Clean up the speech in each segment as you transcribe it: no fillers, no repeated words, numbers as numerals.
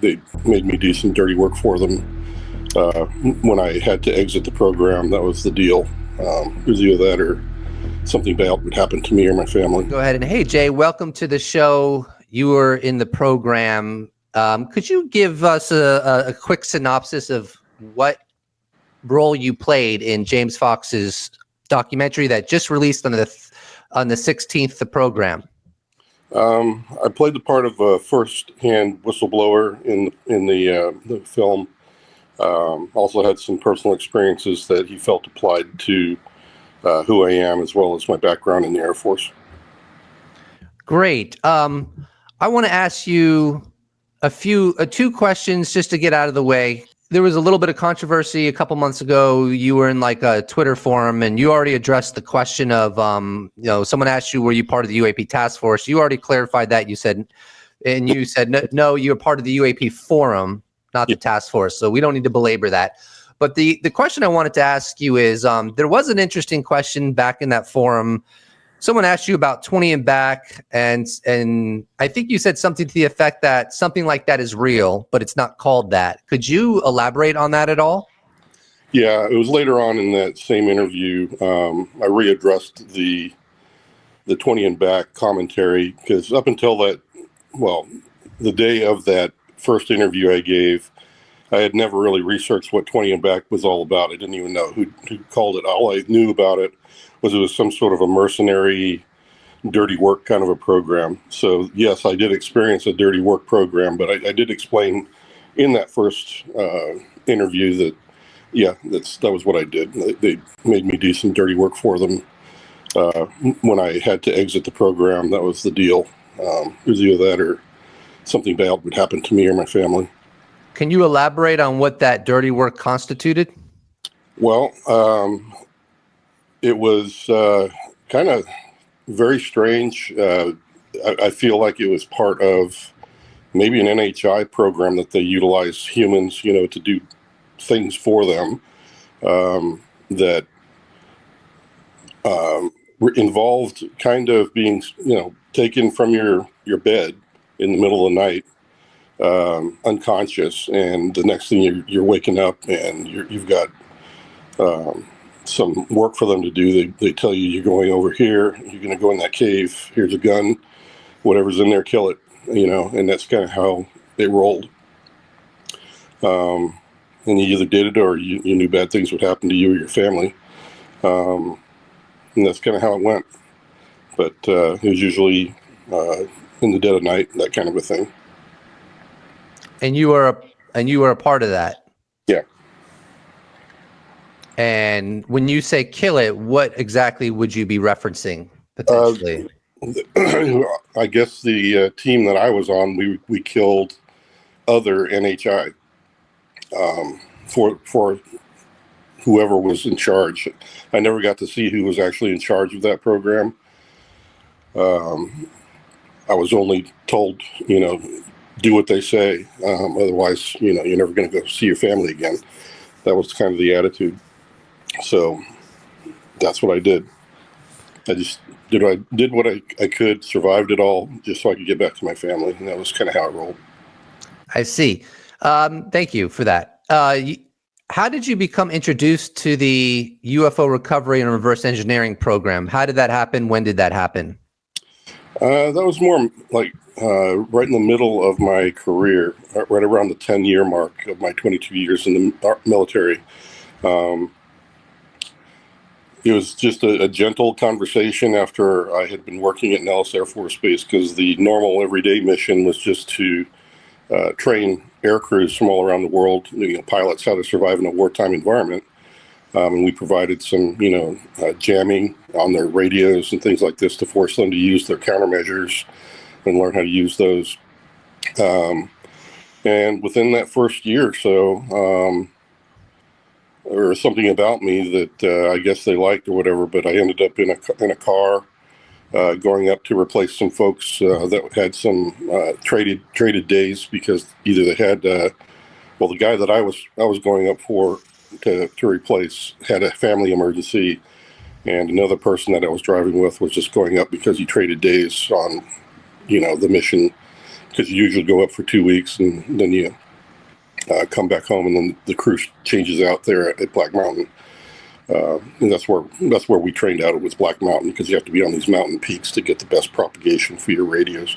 they made me do some dirty work for them. When I had to exit the program, that was the deal. It was either that or something bad would happen to me or my family. Go ahead. And hey, Jay, welcome to the show. You were in the program. Could you give us a quick synopsis of what role you played in James Fox's documentary that just released on the 16th, the program? I played the part of a first-hand whistleblower in the film. Also had some personal experiences that he felt applied to who I am, as well as my background in the Air Force. Great. I want to ask you two questions just to get out of the way. There was a little bit of controversy a couple months ago. You were in like a Twitter forum, and you already addressed the question of, someone asked you, were you part of the UAP task force? You already clarified that. You said no, you're part of the UAP forum, not the task force. So we don't need to belabor that. But the question I wanted to ask you is, there was an interesting question back in that forum. Someone asked you about 20 and back, and I think you said something to the effect that something like that is real, but it's not called that. Could you elaborate on that at all? Yeah, it was later on in that same interview. I readdressed the 20 and back commentary, because up until that, the day of that first interview I gave, I had never really researched what 20 and back was all about. I didn't even know who called it. All I knew about it was some sort of a mercenary dirty work kind of a program. So yes, I did experience a dirty work program, but I did explain in that first interview that, yeah, that was what I did. They made me do some dirty work for them. When I had to exit the program, that was the deal. It was either that or something bad would happen to me or my family. Can you elaborate on what that dirty work constituted? Well, it was kind of very strange. I feel like it was part of maybe an NHI program that they utilize humans, to do things for them that were involved kind of being, taken from your bed in the middle of the night, unconscious, and the next thing you're waking up and you've got some work for them to do. They tell you you're going over here, you're going to go in that cave, here's a gun, whatever's in there, kill it, and that's kind of how they rolled. And you either did it or you knew bad things would happen to you or your family. And that's kind of how it went. But it was usually in the dead of night, that kind of a thing. And you were a part of that. Yeah. And when you say kill it, what exactly would you be referencing potentially? I guess the team that I was on, we killed other NHI for whoever was in charge. I never got to see who was actually in charge of that program. I was only told, do what they say. Otherwise, you're never going to go see your family again. That was kind of the attitude. So that's what I did. I just did what I could, survived it all, just so I could get back to my family. And that was kind of how I rolled. I see. Thank you for that. How did you become introduced to the UFO recovery and reverse engineering program? How did that happen? When did that happen? That was more like right in the middle of my career, right around the 10-year mark of my 22 years in the military. It was just a gentle conversation after I had been working at Nellis Air Force Base, because the normal everyday mission was just to train air crews from all around the world, pilots, how to survive in a wartime environment. And we provided some, jamming on their radios and things like this to force them to use their countermeasures and learn how to use those. And within that first year or so, there was something about me that I guess they liked or whatever, but I ended up in a car going up to replace some folks that had some traded days, because either they had, the guy that I was going up for to replace had a family emergency, and another person that I was driving with was just going up because he traded days on, the mission because you usually go up for 2 weeks and then you come back home, and then the crew changes out there at Black Mountain. And that's where we trained out. It was Black Mountain, because you have to be on these mountain peaks to get the best propagation for your radios.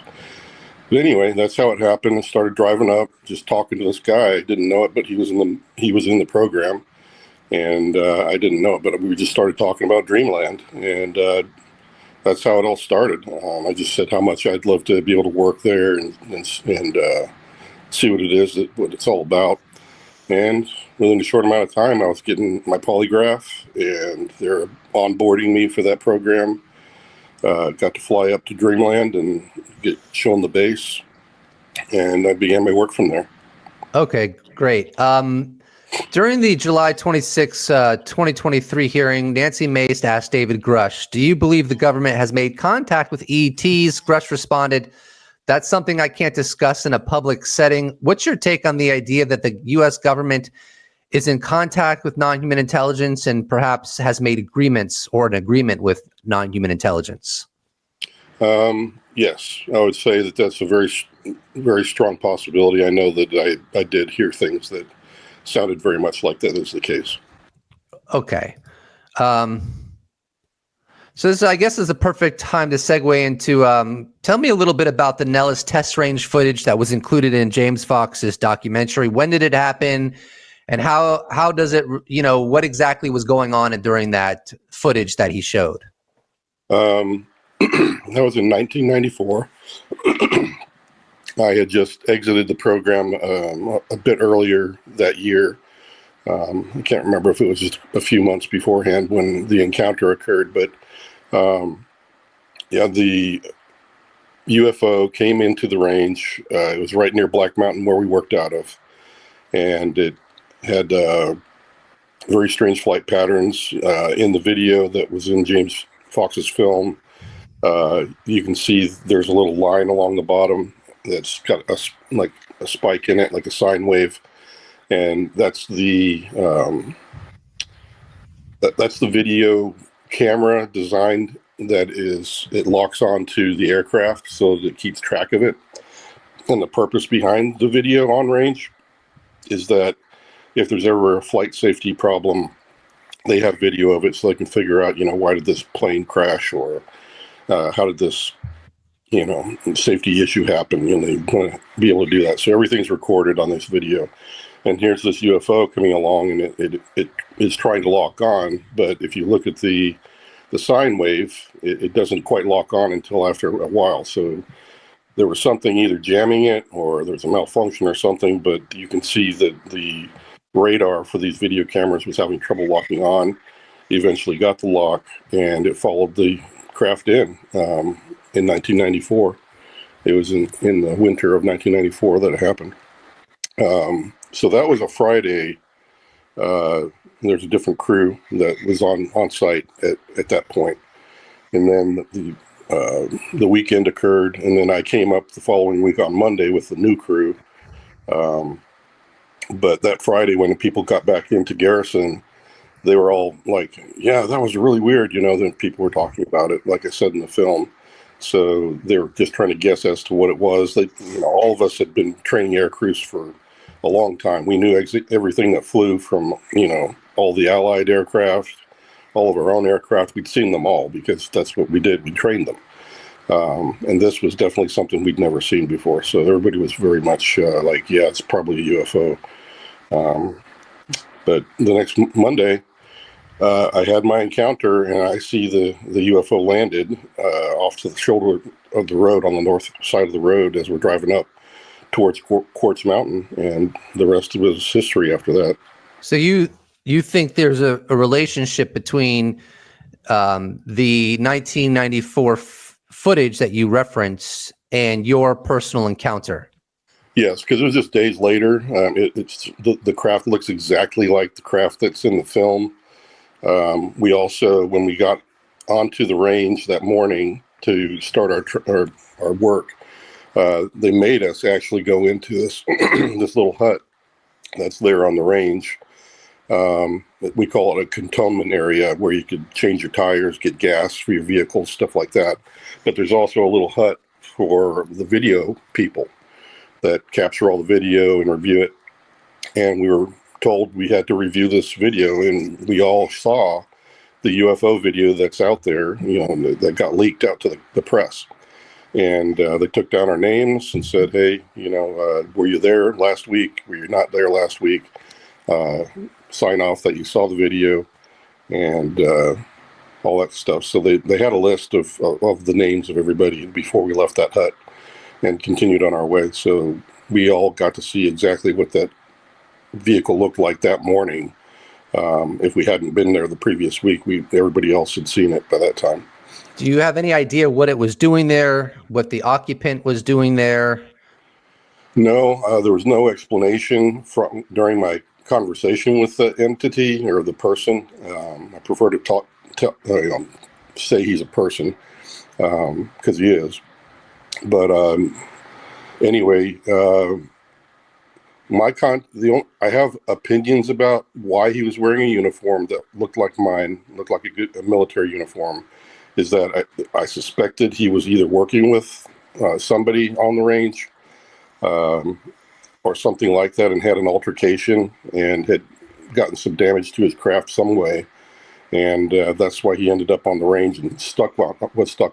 But anyway, that's how it happened. I started driving up, just talking to this guy. I didn't know it, but he was in the program, and I didn't know it, but we just started talking about Dreamland, and that's how it all started. I just said how much I'd love to be able to work there and see what it is, what it's all about. And within a short amount of time, I was getting my polygraph, and they're onboarding me for that program. Got to fly up to Dreamland and get shown the base, and I began my work from there. Okay, great. During the July 26, 2023 hearing, Nancy Mace asked David Grush, "Do you believe the government has made contact with ETs?" Grush responded, "That's something I can't discuss in a public setting." What's your take on the idea that the U.S. government is in contact with non-human intelligence and perhaps has made agreements or an agreement with non-human intelligence? Yes, I would say that that's a very, very strong possibility. I know that I did hear things that sounded very much like that is the case. Okay. So this, I guess, is a perfect time to segue into, tell me a little bit about the Nellis test range footage that was included in James Fox's documentary. When did it happen? And how does it, what exactly was going on during that footage that he showed? That was in 1994. I had just exited the program a bit earlier that year. I can't remember if it was just a few months beforehand when the encounter occurred, but the UFO came into the range. It was right near Black Mountain where we worked out of, and it had very strange flight patterns. In the video that was in James Fox's film, you can see there's a little line along the bottom that's got a spike in it, like a sine wave, and that's the video camera designed that it locks onto the aircraft so that it keeps track of it. And the purpose behind the video on range is that if there's ever a flight safety problem, they have video of it so they can figure out, why did this plane crash, or how did this, safety issue happen. They want to be able to do that. So everything's recorded on this video. And here's this UFO coming along, and it is trying to lock on. But if you look at the sine wave, it doesn't quite lock on until after a while. So there was something either jamming it, or there's a malfunction or something. But you can see that the radar for these video cameras was having trouble locking on. Eventually got the lock, and it followed the craft in 1994. It was in the winter of 1994 that it happened. So that was a Friday. There's a different crew that was on site at that point. And then the weekend occurred, and then I came up the following week on Monday with the new crew. But that Friday, when the people got back into Garrison, they were all like, "Yeah, that was really weird." That people were talking about it, like I said in the film. So they were just trying to guess as to what it was. All of us had been training air crews for a long time. We knew everything that flew from, all the Allied aircraft, all of our own aircraft. We'd seen them all because that's what we did. We trained them. And this was definitely something we'd never seen before. So everybody was very much like, yeah, it's probably a UFO. But the next Monday, I had my encounter, and I see the UFO landed off to the shoulder of the road on the north side of the road as we're driving up towards Quartz Mountain, and the rest of it was history after that. So you think there's a relationship between the 1994 footage that you reference and your personal encounter? Yes, because it was just days later. It's the craft looks exactly like the craft that's in the film. We also, when we got onto the range that morning to start our work, they made us actually go into this this little hut that's there on the range. We call it a cantonment area where you could change your tires, get gas for your vehicle, stuff like that. But there's also a little hut for the video people. that capture all the video and review it. And we were told we had to review this video, and we all saw the UFO video that's out there, that got leaked out to the press. And they took down our names and said, hey, were you there last week? Were you not there last week? Sign off that you saw the video and all that stuff. So they had a list of the names of everybody before we left that hut and continued on our way. So we all got to see exactly what that vehicle looked like that morning. If we hadn't been there the previous week, everybody else had seen it by that time. Do you have any idea what it was doing there, what the occupant was doing there? No, there was no explanation during my conversation with the entity or the person. I prefer to say he's a person, because he is. But anyway, I have opinions about why he was wearing a uniform that looked like mine, looked like a military uniform. Is that I suspected he was either working with somebody on the range, or something like that, and had an altercation and had gotten some damage to his craft some way, and that's why he ended up on the range and was stuck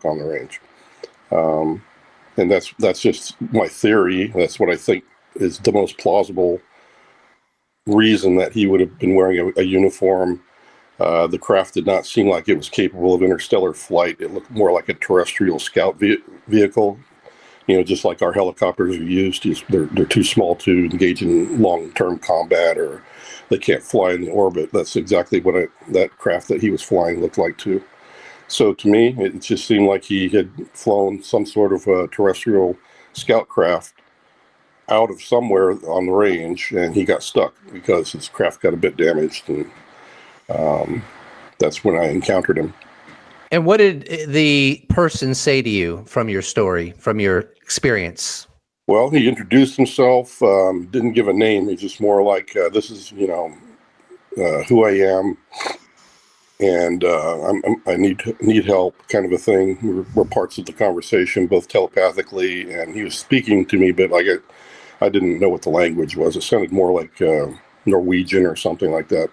on the range. And that's just my theory. That's what I think is the most plausible reason that he would have been wearing a uniform. The craft did not seem like it was capable of interstellar flight. It looked more like a terrestrial scout vehicle, just like our helicopters are used. They're too small to engage in long-term combat, or they can't fly in the orbit. That's exactly what that craft that he was flying looked like too. So to me, it just seemed like he had flown some sort of a terrestrial scout craft out of somewhere on the range, and he got stuck because his craft got a bit damaged, and that's when I encountered him. And what did the person say to you from your story, from your experience? Well, he introduced himself, didn't give a name. He's just more like, this is, who I am, and I need help, kind of a thing. We're parts of the conversation, both telepathically, and he was speaking to me, but I didn't know what the language was. It sounded more like Norwegian or something like that.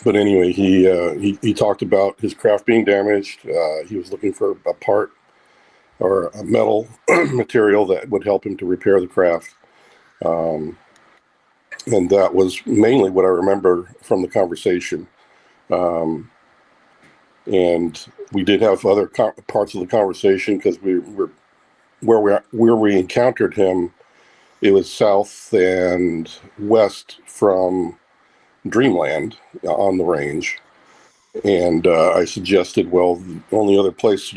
But anyway, he talked about his craft being damaged. He was looking for a part or a metal material that would help him to repair the craft. And that was mainly what I remember from the conversation. And we did have other parts of the conversation, because where we encountered him, it was south and west from Dreamland on the range. And I suggested, well, the only other place,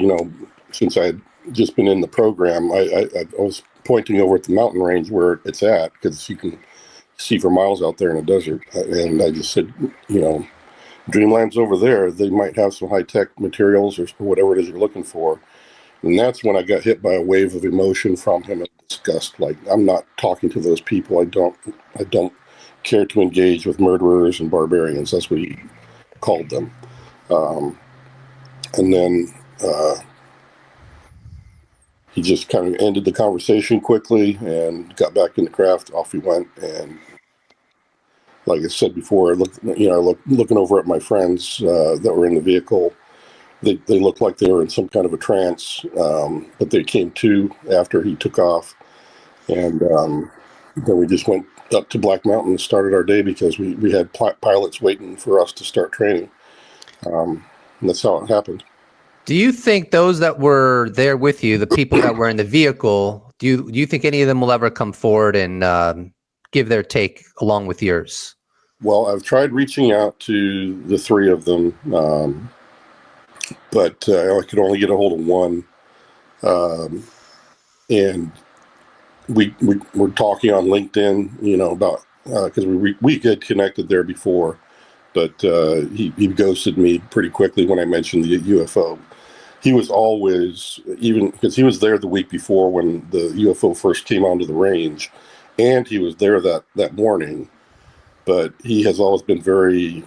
since I had just been in the program, I was pointing over at the mountain range where it's at, because you can see for miles out there in the desert. And I just said, Dreamland's over there. They might have some high-tech materials or whatever it is you're looking for. And that's when I got hit by a wave of emotion from him and disgust. Like, I'm not talking to those people. I don't care to engage with murderers and barbarians. That's what he called them. And then he just kind of ended the conversation quickly and got back in the craft. Off he went. And like I said before, looking over at my friends that were in the vehicle, they looked like they were in some kind of a trance, but they came to after he took off. And then we just went up to Black Mountain and started our day, because we had pilots waiting for us to start training. And that's how it happened. Do you think those that were there with you, the people that were in the vehicle, do you think any of them will ever come forward and give their take along with yours? Well, I've tried reaching out to the three of them, but I could only get a hold of one. And we were talking on LinkedIn, about, because we had connected there before, but he ghosted me pretty quickly when I mentioned the UFO. He was always, even because he was there the week before when the UFO first came onto the range, and he was there that morning, but he has always been very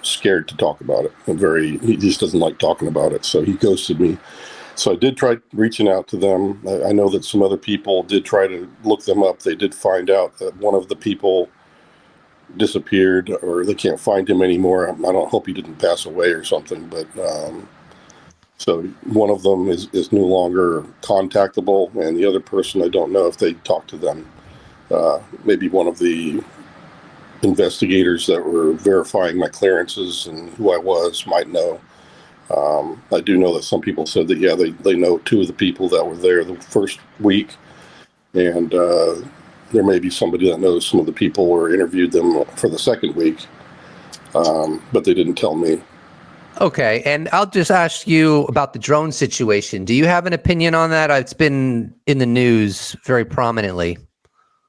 scared to talk about it, and he just doesn't like talking about it. So he ghosted me. So I did try reaching out to them. I know that some other people did try to look them up. They did find out that one of the people disappeared, or they can't find him anymore. I don't hope he didn't pass away or something, but so one of them is no longer contactable, and the other person, I don't know if they talked to them. Maybe one of the investigators that were verifying my clearances and who I was might know. I do know that some people said that, yeah, they know two of the people that were there the first week, and there may be somebody that knows some of the people or interviewed them for the second week, but they didn't tell me. Okay, and I'll just ask you about the drone situation. Do you have an opinion on that? It's been in the news very prominently.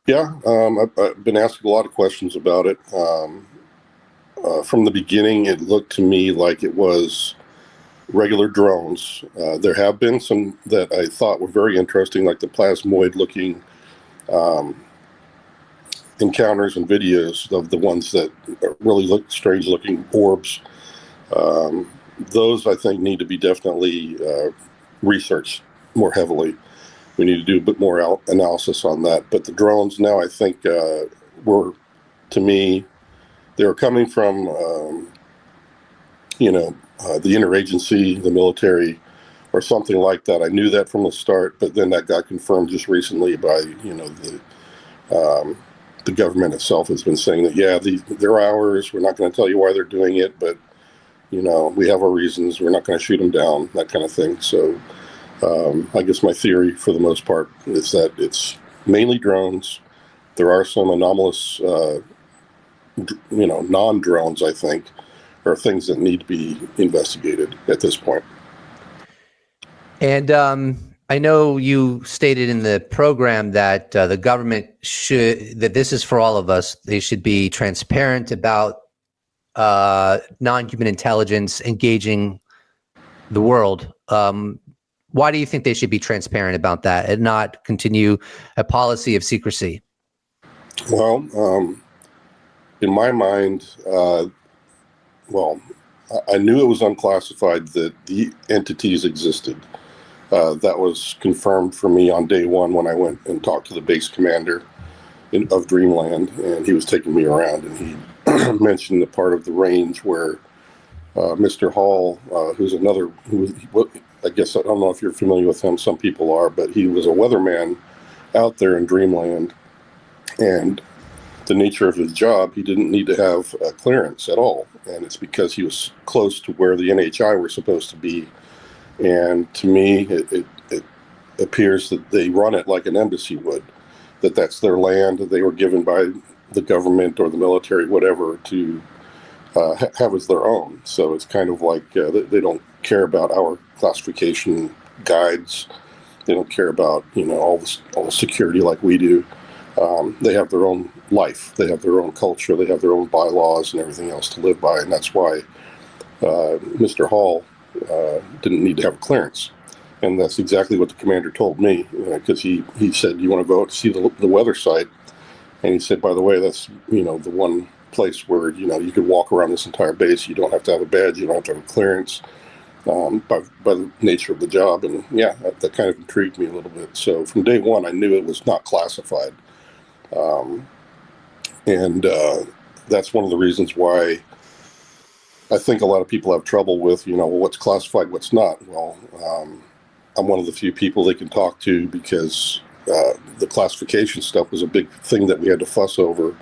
Yeah, I've been asking a lot of questions about it. From the beginning, it looked to me like it was regular drones. There have been some that I thought were very interesting, like the plasmoid-looking encounters and videos of the ones that really look strange-looking orbs. Those, I think, need to be definitely researched more heavily. We need to do a bit more analysis on that. But the drones now, I think, were, to me, they were coming from, the interagency, the military, or something like that. I knew that from the start, but then that got confirmed just recently by, the government itself has been saying that, yeah, they're ours. We're not going to tell you why they're doing it, but, we have our reasons. We're not going to shoot them down, that kind of thing. So I guess my theory, for the most part, is that it's mainly drones. There are some anomalous, non-drones, I think, or things that need to be investigated at this point. And I know you stated in the program that the government that this is for all of us. They should be transparent about non-human intelligence engaging the world. Why do you think they should be transparent about that and not continue a policy of secrecy? Well, in my mind, I knew it was unclassified, that the entities existed. That was confirmed for me on day one when I went and talked to the base commander of Dreamland, and he was taking me around, and he mentioned the part of the range where Mr. Hall, I guess, I don't know if you're familiar with him, some people are, but he was a weatherman out there in Dreamland, and the nature of his job, he didn't need to have a clearance at all, and it's because he was close to where the NHI were supposed to be. And to me, it appears that they run it like an embassy would, that's their land that they were given by the government or the military, whatever, to have as their own. So it's kind of like they don't care about our classification guides. They don't care about all the security like we do. They have their own life. They have their own culture. They have their own bylaws and everything else to live by. And that's why Mr. Hall didn't need to have a clearance. And that's exactly what the commander told me, because he said, "You want to go out to see the weather site?" And he said, "By the way, that's the one place where you could walk around this entire base. You don't have to have a badge. You don't have to have a clearance by the nature of the job." And yeah, that kind of intrigued me a little bit. So from day one, I knew it was not classified, and that's one of the reasons why I think a lot of people have trouble with what's classified, what's not. Well, I'm one of the few people they can talk to, because the classification stuff was a big thing that we had to fuss over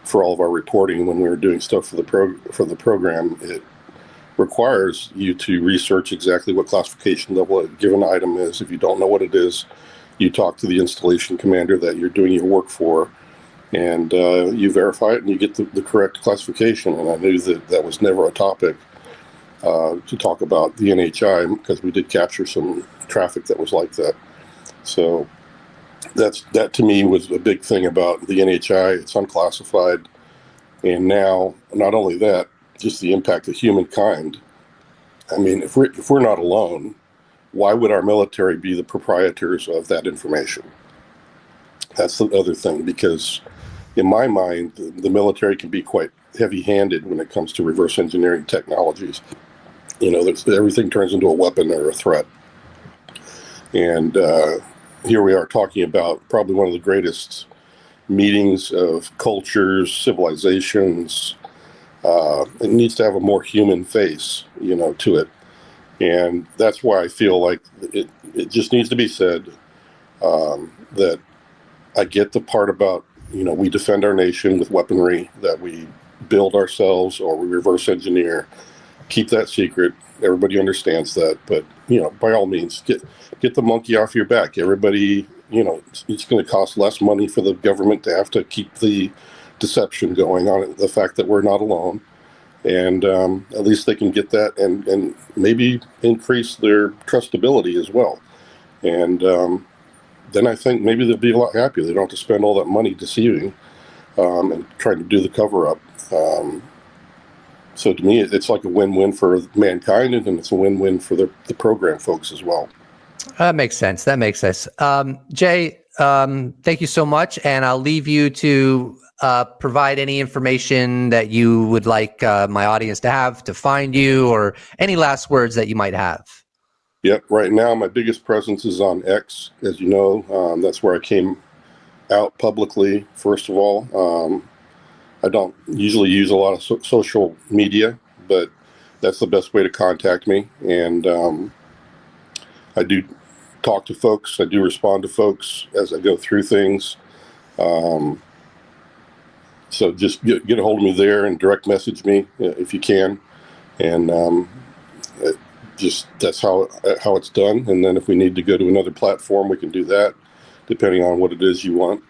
for all of our reporting when we were doing stuff for the program. It requires you to research exactly what classification level a given item is. If you don't know what it is, you talk to the installation commander that you're doing your work for, and you verify it and you get the correct classification. And I knew that was never a topic to talk about the NHI, because we did capture some traffic that was like that. So that to me was a big thing about the NHI. It's unclassified, and now not only that, just the impact of humankind. I mean, if we're not alone, why would our military be the proprietors of that information? That's the other thing, because in my mind, the military can be quite heavy-handed when it comes to reverse engineering technologies. Everything turns into a weapon or a threat. And here we are talking about probably one of the greatest meetings of cultures, civilizations. It needs to have a more human face, to it. And that's why I feel like it just needs to be said that I get the part about, we defend our nation with weaponry that we build ourselves or we reverse engineer. Keep that secret. Everybody understands that. But, by all means, get the monkey off your back. Everybody, it's going to cost less money for the government to have to keep the deception going on it, the fact that we're not alone. And at least they can get that and maybe increase their trustability as well. And then I think maybe they'll be a lot happier. They don't have to spend all that money deceiving and trying to do the cover-up. So to me, it's like a win-win for mankind, and it's a win-win for the program folks as well. That makes sense. Jay, thank you so much. And I'll leave you to provide any information that you would like my audience to have to find you, or any last words that you might have. Yep. Right now, my biggest presence is on X. As you know, that's where I came out publicly, first of all. I don't usually use a lot of social media, but that's the best way to contact me. And I do talk to folks. I do respond to folks as I go through things. So just get a hold of me there and direct message me if you can. And that's how it's done. And then if we need to go to another platform, we can do that, depending on what it is you want.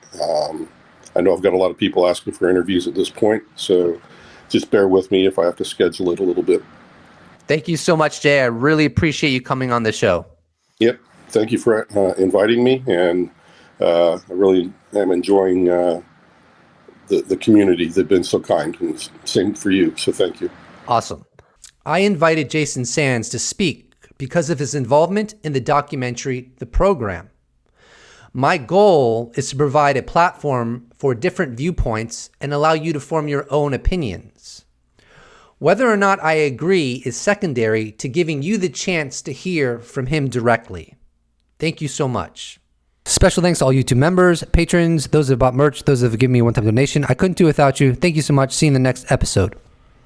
I know I've got a lot of people asking for interviews at this point, so just bear with me if I have to schedule it a little bit. Thank you so much, Jay. I really appreciate you coming on the show. Yep. Thank you for inviting me, and I really am enjoying the community. They've been so kind, and same for you, so thank you. Awesome. I invited Jason Sands to speak because of his involvement in the documentary The Program. My goal is to provide a platform for different viewpoints and allow you to form your own opinions. Whether or not I agree is secondary to giving you the chance to hear from him directly. Thank you so much. Special thanks to all YouTube members, patrons, those that have bought merch, those that have given me a one-time donation. I couldn't do it without you. Thank you so much. See you in the next episode.